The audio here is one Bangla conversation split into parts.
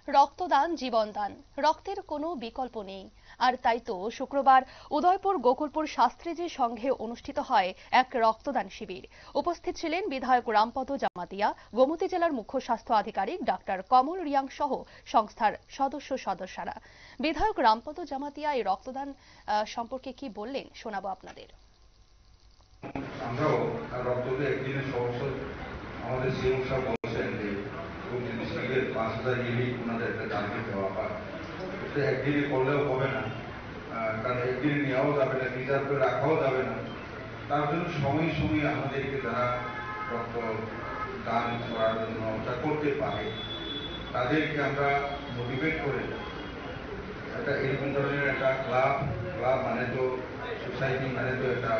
রক্তদান জীবনদান, রক্তের কোনো বিকল্প নেই। আর তাই তো শুক্রবার উদয়পুর গোকুলপুর শাস্ত্রীজি সংঘে অনুষ্ঠিত হয় এক রক্তদান শিবির। উপস্থিত ছিলেন বিধায়ক রামপদ জামাতিয়া, গোমতী জেলার মুখ্য স্বাস্থ্য আধিকারিক ডাক্তার কমল রিয়াং সহ সংস্থার সদস্যরা। বিধায়ক রামপদ জামাতিয়া এই রক্তদান সম্পর্কে কি বললেন শোনাবো আপনাদের। আমরাও রক্তকে একদিনের সমস্যা আমাদের সিএম সাহেব বলছেন যে 5,000 ইউনিট ওনাদের একটা টার্গেট দেওয়া হয়। এটা একদিনে করলেও হবে না, কারণ একদিনে নেওয়াও যাবে না, রিজার্ভ করে রাখাও যাবে না। তার জন্য সময় সময়ে আমাদেরকে যারা রক্ত দান করার জন্য ওটা করতে পারে তাদেরকে আমরা মোটিভেট করে একটা এরকম ধরনের একটা ক্লাব মানে তো সোসাইটি মানে তো একটা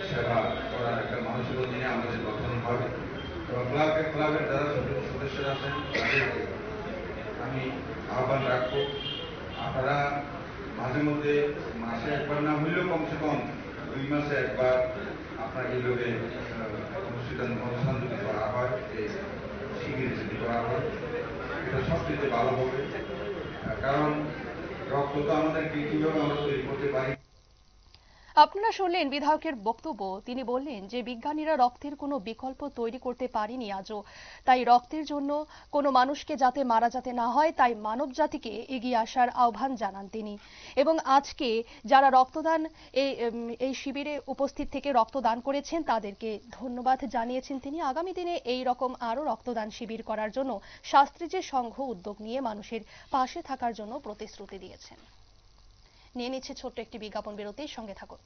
সেবা করার একটা মানসিকতা নিয়ে আমাদের গঠন হবে। এবং ক্লাবের যারা সদস্যরা আছেন তাদেরকে আমি আহ্বান রাখবো, আপনারা মাঝে মধ্যে মাসে একবার না হইলেও কমসে কম 2 মাসে একবার আপনার এই লোকে অনুষ্ঠান যদি করা হয়, এই শিবির যদি করা হয়, এটা সবচেয়ে ভালো হবে। কারণ রক্ত তো আমাদেরকে কিভাবে আমরা তৈরি করতে পারি। আপনারা শুনলেন বিধায়কের বক্তব্য। তিনি বললেন যে বিজ্ঞানীরা রক্তের কোনো বিকল্প তৈরি করতে পারেনি আজও, তাই রক্তের জন্য কোনো মানুষকে যাতে মারা যেতে না হয় তাই মানব জাতিকে এগিয়ে আসার আহ্বান জানান তিনি। এবং আজকে যারা রক্তদান এই শিবিরে উপস্থিত থেকে রক্তদান করেছেন তাদেরকে ধন্যবাদ জানিয়েছেন তিনি। আগামী দিনে এই রকম আরও রক্তদান শিবির করার জন্য শাস্ত্রীজি সংঘ উদ্যোগ নিয়ে মানুষের পাশে থাকার জন্য প্রতিশ্রুতি দিয়েছেন। নিয়ে নিচ্ছে ছোট্ট একটি বিজ্ঞাপন বিরতির সঙ্গে থাকুন।